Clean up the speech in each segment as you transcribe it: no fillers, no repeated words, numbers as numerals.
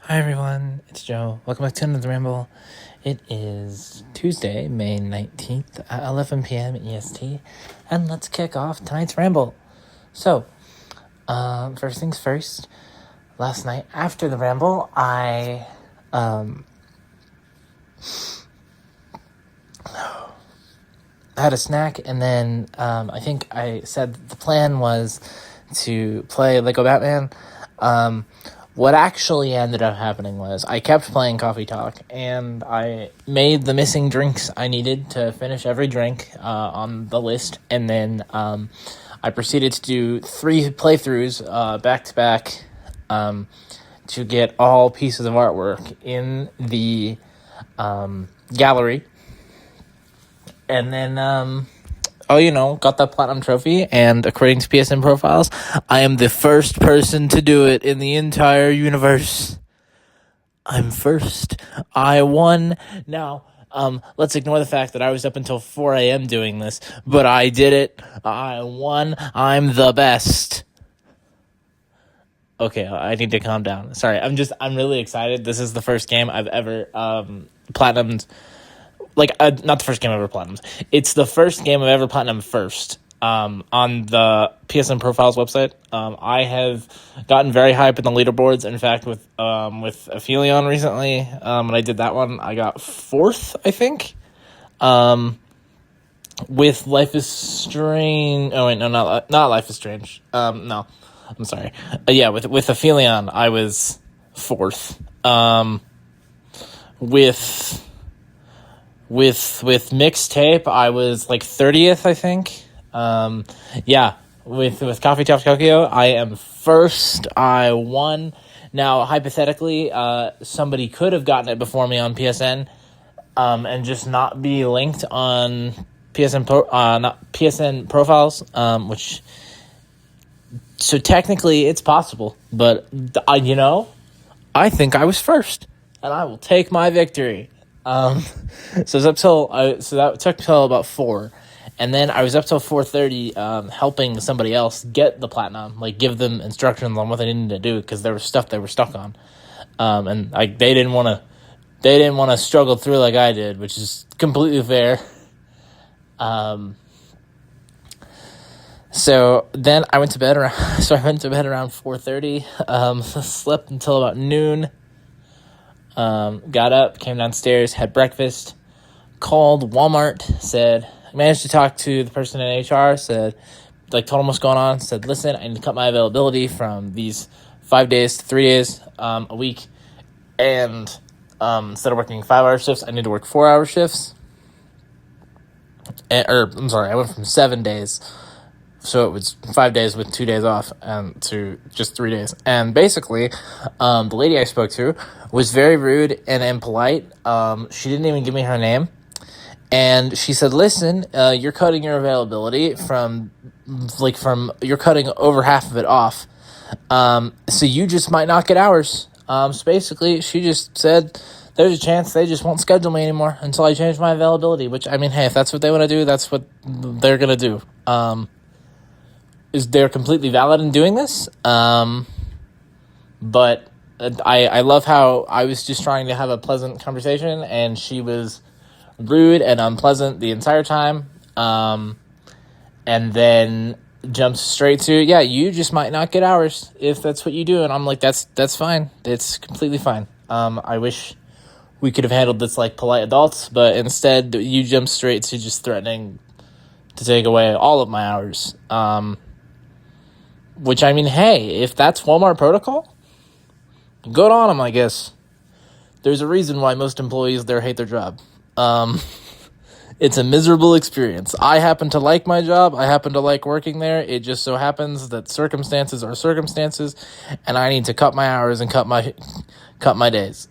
Hi everyone, it's Joe. Welcome back to another Ramble. It is Tuesday, May 19th at 11 p.m. EST, and let's kick off tonight's Ramble. So, first things first, last night after the Ramble, I had a snack, and then I think I said the plan was to play Lego Batman. What actually ended up happening was I kept playing Coffee Talk, and I made the missing drinks I needed to finish every drink on the list, and then I proceeded to do 3 playthroughs back to back to get all pieces of artwork in the gallery. And then, got that platinum trophy, and according to PSN profiles, I am the first person to do it in the entire universe. I'm first. I won. Now, let's ignore the fact that I was up until 4 a.m. doing this, but I did it. I won. I'm the best. Okay, I need to calm down. Sorry, I'm really excited. This is the first game I've ever platinumed. Not the first game I've ever platinumed. It's the first game I've ever platinumed first. On the PSN Profiles website, I have gotten very high up in the leaderboards. In fact, with Aphelion recently, when I did that one, I got 4th, I think. With Life is Strange. Oh wait, no, not Life is Strange. No, I'm sorry. With Aphelion, I was 4th. With Mixtape, I was like 30th, I think. With Coffee Talk Tokyo, I am first. I won. Now, hypothetically, somebody could have gotten it before me on PSN, and just not be linked on not PSN profiles, so technically it's possible, but I think I was first, and I will take my victory. So that took till about 4, and then I was up till 4:30, helping somebody else get the platinum, give them instructions on what they needed to do, because there was stuff they were stuck on, and they didn't want to struggle through like I did, which is completely fair. So then I went to bed around 4:30. Slept until about noon. Got up, came downstairs, had breakfast, called Walmart, managed to talk to the person in HR, told them what's going on, said, listen, I need to cut my availability from these 5 days to 3 days a week, and instead of working 5-hour shifts, I need to work 4-hour shifts. I went from 7 days, so it was 5 days with 2 days off, and to just 3 days. And basically, the lady I spoke to was very rude and impolite. She didn't even give me her name. And she said, listen, you're cutting your availability you're cutting over half of it off. So you just might not get hours. So basically, she just said, there's a chance they just won't schedule me anymore until I change my availability, which, hey, if that's what they want to do, that's what they're going to do. They're completely valid in doing this. But I love how I was just trying to have a pleasant conversation, and she was rude and unpleasant the entire time. And then jumps straight to, you just might not get hours if that's what you do. And I'm like, that's fine. It's completely fine. I wish we could have handled this like polite adults, but instead you jump straight to just threatening to take away all of my hours. Which, hey, if that's Walmart protocol, good on them, I guess. There's a reason why most employees there hate their job. It's a miserable experience. I happen to like my job. I happen to like working there. It just so happens that circumstances are circumstances, and I need to cut my hours and cut my days.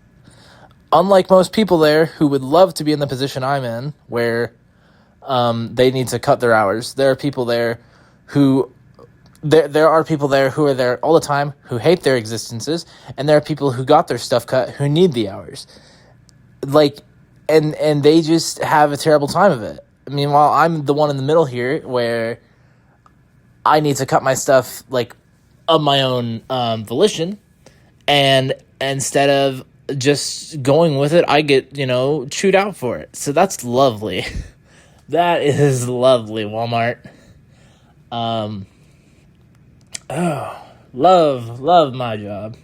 Unlike most people there who would love to be in the position I'm in, where they need to cut their hours, there are people there who... There are people there who are there all the time who hate their existences, and there are people who got their stuff cut who need the hours. And they just have a terrible time of it. Meanwhile, I'm the one in the middle here where I need to cut my stuff of my own volition, and instead of just going with it, I get, chewed out for it. So that's lovely. That is lovely, Walmart. Love my job.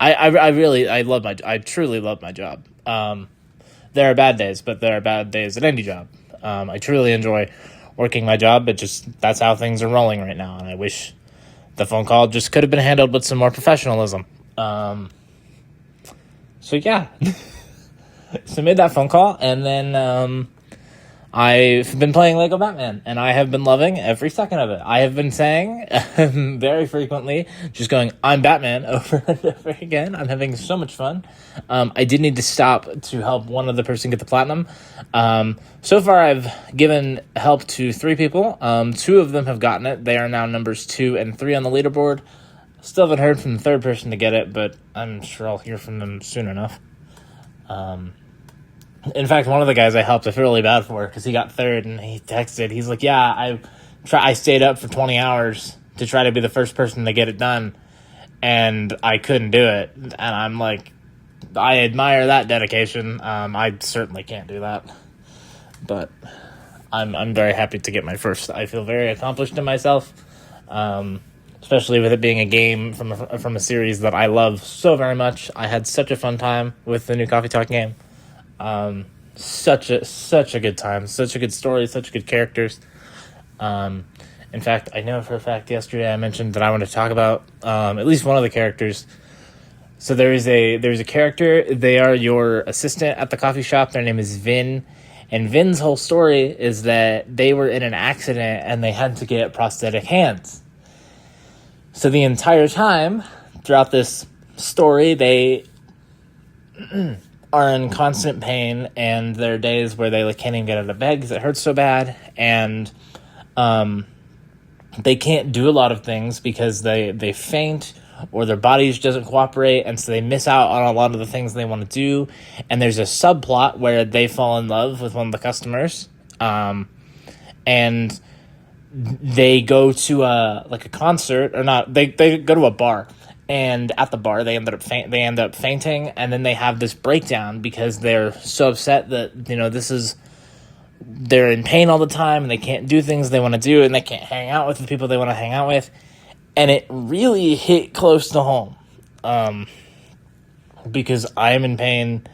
I truly love my job. There are bad days, but there are bad days at any job. I truly enjoy working my job, but just that's how things are rolling right now, and I wish the phone call just could have been handled with some more professionalism. So yeah, so I made that phone call, and then I've been playing Lego Batman, and I have been loving every second of it. I have been saying very frequently, just going, I'm Batman, over and over again. I'm having so much fun. I did need to stop to help one other person get the platinum. So far, I've given help to 3 people. 2 of them have gotten it. They are now numbers 2 and 3 on the leaderboard. Still haven't heard from the 3rd person to get it, but I'm sure I'll hear from them soon enough. In fact, one of the guys I helped, I feel really bad for, because he got 3rd, and he texted. He's like, yeah, I stayed up for 20 hours to try to be the first person to get it done, and I couldn't do it. And I'm like, I admire that dedication. I certainly can't do that. But I'm very happy to get my first. I feel very accomplished in myself, especially with it being a game from a series that I love so very much. I had such a fun time with the new Coffee Talk game. Such a good time, such a good story, such good characters. In fact, I know for a fact yesterday I mentioned that I want to talk about at least one of the characters. So there's a character. They are your assistant at the coffee shop. Their name is Vin, and Vin's whole story is that they were in an accident and they had to get prosthetic hands. So the entire time throughout this story, they are in constant pain, and there are days where they can't even get out of bed because it hurts so bad, and they can't do a lot of things because they faint or their bodies doesn't cooperate, and so they miss out on a lot of the things they want to do. And there's a subplot where they fall in love with one of the customers, and they go to a concert, or not, they go to a bar. And at the bar, they end up fainting, and then they have this breakdown because they're so upset that they're in pain all the time, and they can't do things they want to do, and they can't hang out with the people they want to hang out with. And it really hit close to home, because I am in pain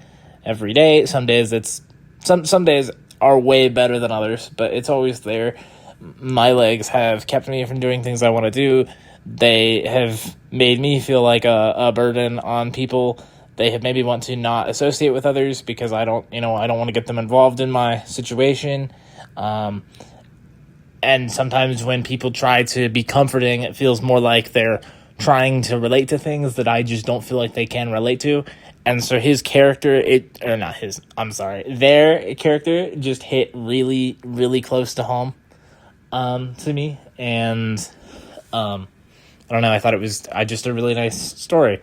every day. Some days some days are way better than others, but it's always there. My legs have kept me from doing things I want to do. They have made me feel like a burden on people. They have made me want to not associate with others because I don't want to get them involved in my situation. And sometimes when people try to be comforting, it feels more like they're trying to relate to things that I just don't feel like they can relate to. And so their character just hit really, really close to home to me. And I don't know, I thought it was just a really nice story.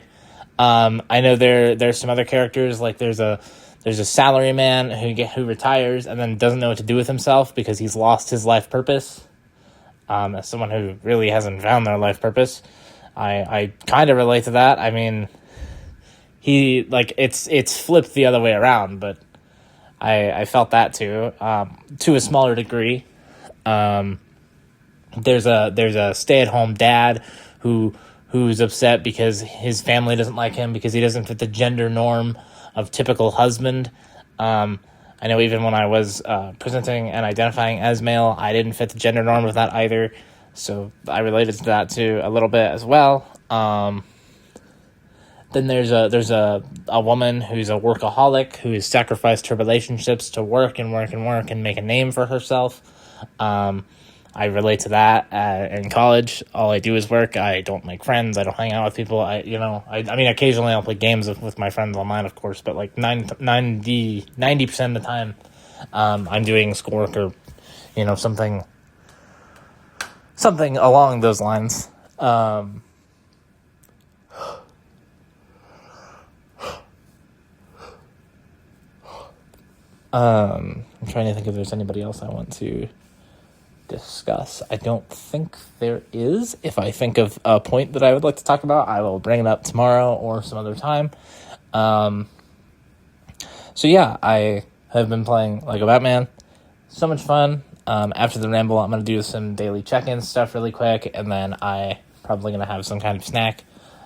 I know there's some other characters, like there's a salaryman who retires and then doesn't know what to do with himself because he's lost his life purpose. As someone who really hasn't found their life purpose, I kind of relate to that. I mean, it's flipped the other way around, but I felt that too, to a smaller degree. There's a stay-at-home dad who's upset because his family doesn't like him because he doesn't fit the gender norm of typical husband. I know even when I was presenting and identifying as male, I didn't fit the gender norm with that either. So I related to that too a little bit as well. Then there's a woman who's a workaholic who has sacrificed her relationships to work and make a name for herself. I relate to that. In college, all I do is work. I don't make friends. I don't hang out with people. I mean, occasionally I'll play games with my friends online, of course, but like 90% of the time, I'm doing schoolwork or, something along those lines. I'm trying to think if there's anybody else I want to discuss. I don't think there is. If I think of a point that I would like to talk about, I will bring it up tomorrow or some other time. So yeah, I have been playing Lego Batman. So much fun. After the ramble, I'm going to do some daily check-in stuff really quick, and then I probably going to have some kind of snack,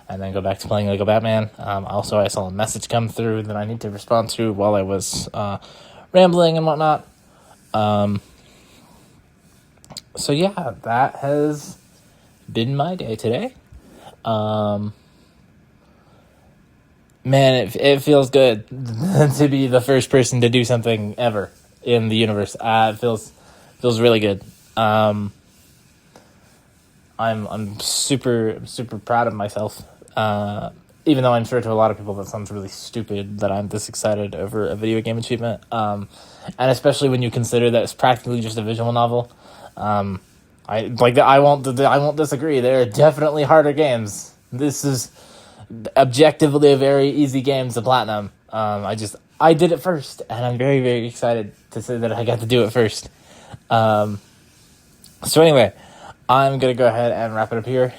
and then go back to playing Lego Batman. Also, I saw a message come through that I need to respond to while I was rambling and whatnot. So yeah, that has been my day today. Man, it feels good to be the first person to do something ever in the universe. It feels really good. I'm super proud of myself. Even though I'm sure to a lot of people that sounds really stupid that I'm this excited over a video game achievement. And especially when you consider that it's practically just a visual novel. I won't disagree. There are definitely harder games. This is objectively a very easy game to platinum. I did it first, and I'm very, very excited to say that I got to do it first. So anyway, I'm going to go ahead and wrap it up here.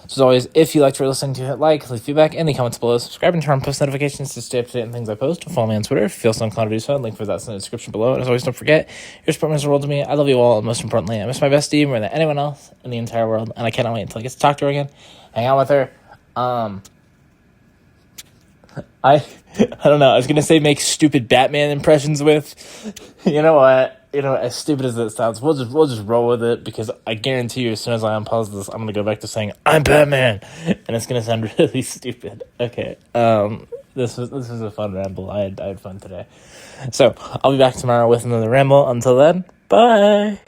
So as always, if you liked what you're listening to, hit like, leave feedback in the comments below, subscribe and turn on post notifications to stay up to date on things I post. Follow me on Twitter if you feel so inclined to do so. Link for that's in the description below. And as always, don't forget, your support means the world to me. I love you all, and most importantly, I miss my bestie more than anyone else in the entire world, and I cannot wait until I get to talk to her again, hang out with her. I don't know. I was gonna say make stupid Batman impressions with. You know what? As stupid as it sounds, we'll just roll with it, because I guarantee you, as soon as I unpause this, I'm gonna go back to saying I'm Batman, and it's gonna sound really stupid. Okay. This was a fun ramble. I had fun today. So I'll be back tomorrow with another ramble. Until then, bye.